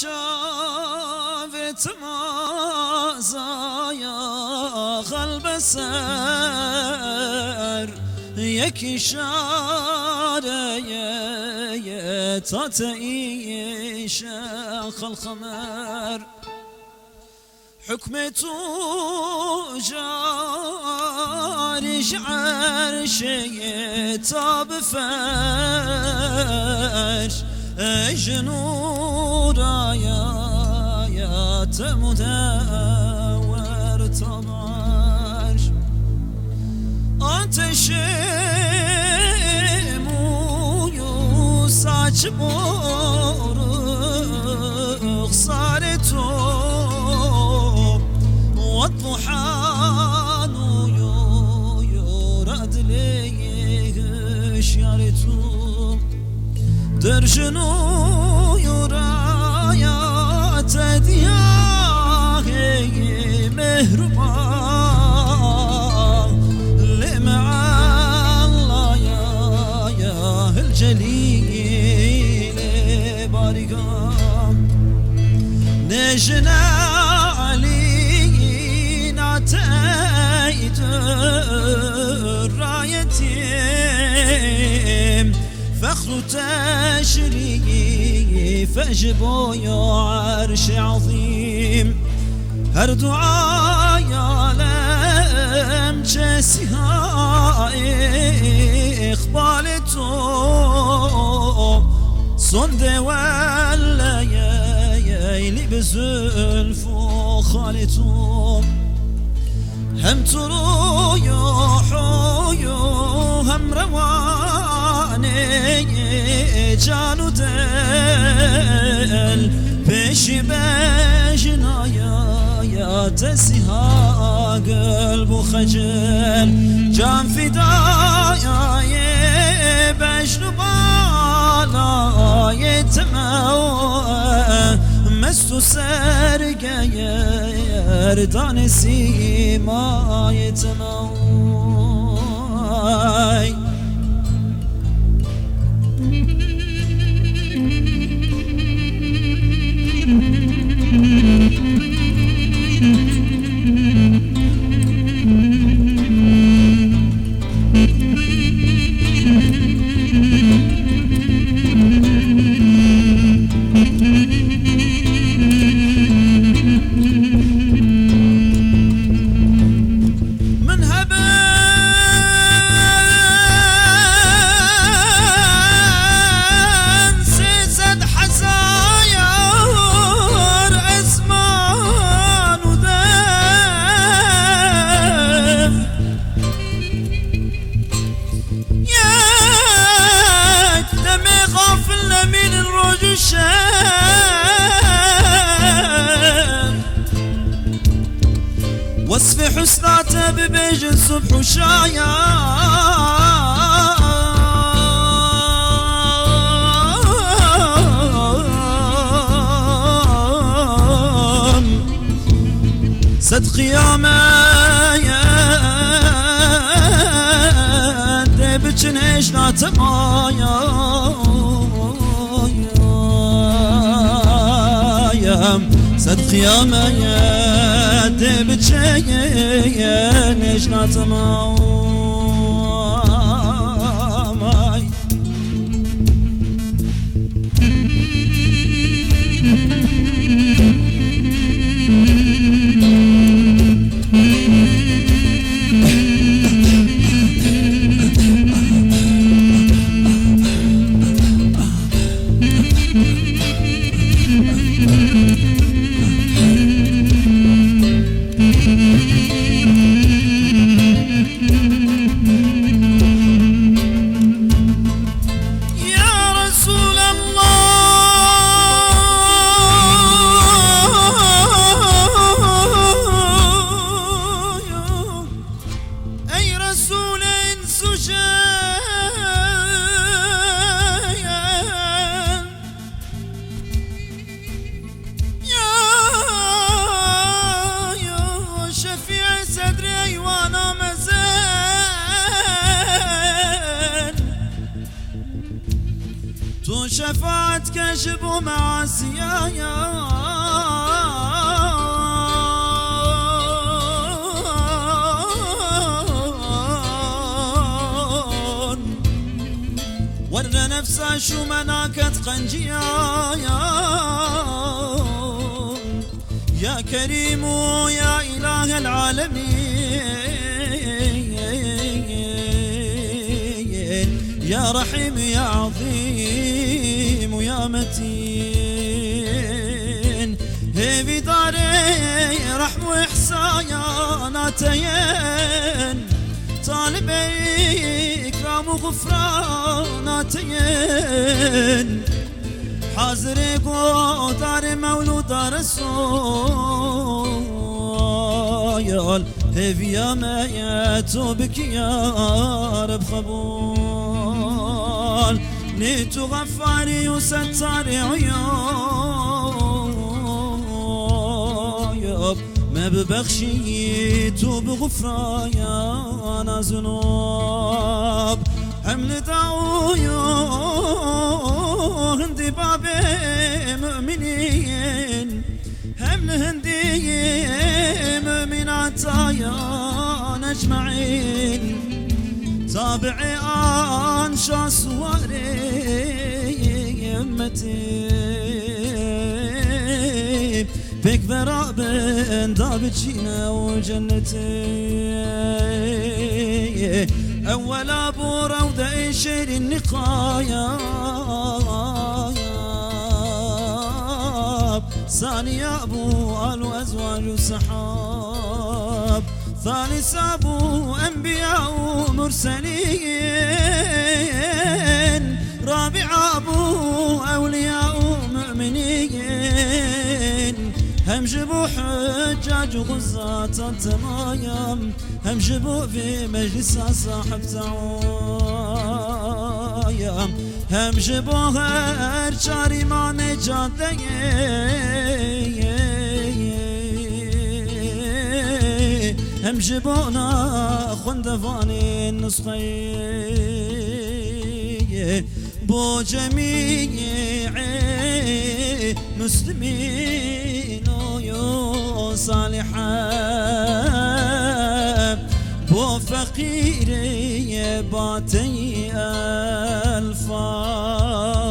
شافت مازايا قلب سر يكي شاري تاتئي شاق الخمر حكمته جارش عرشي تاب فرش جنورا يا تمدور تمارش أنت شمو saç boruk sarıtu والضحى يراد شيارتو درجنو يرايا تدياه مهربا لمع الله يا الجليل بارقام نجنا علينا تايد رايتهم فخر تشريف فجبوا عرش عظيم هر دعاء يعلم جسها إقبالته صند ولا يلي بزلف خالته هم ترويو هم رواني جانو دل پیشی بجنا یا تسیها قلب و خجل جان فدای بجنو بالای تمو مستو سرگیر دان سیمای تمو وصف حسناته ببيج الصبح وشايا صد قيامة دبتشن ايش لا تمايا صد قيامة دبتشن ايش لا تمايا وقعت كشف ومعاسيا ور نفسها شو مناكت قنجيا يا كريم يا إله العالمين يا رحيم يا عظيم يا متين هي داري رحم وإحساناتين طالب إكرام وغفراناتين حاضر دار مولود رسول هيفي يا ميت وبك يا رب قبول نيتو غفاري وستاري عيوب ما ببخشيت وبغفرايا ذنوب حمل دعوه هندي بابي مؤمنين حمل هندي مؤمنات يا أجمعين تابعي أنشا صوري يمتي بك براب دابت شينا وجنتي أول أبو روضة شير النقايا ثاني أبو الأزواج وسحاب ثالث أبو أنبياء ومرسلين رابع أبو أولياء مؤمنين هم جبوا حجاج وغزاة التمايم هم جبوا في مجلس صاحب تعايم هم جبوا هرشاري ما نجادين هم جبونا خندفاني النسخي بو جميع مسلمين ويو صالحة بو فقيري باتي الفا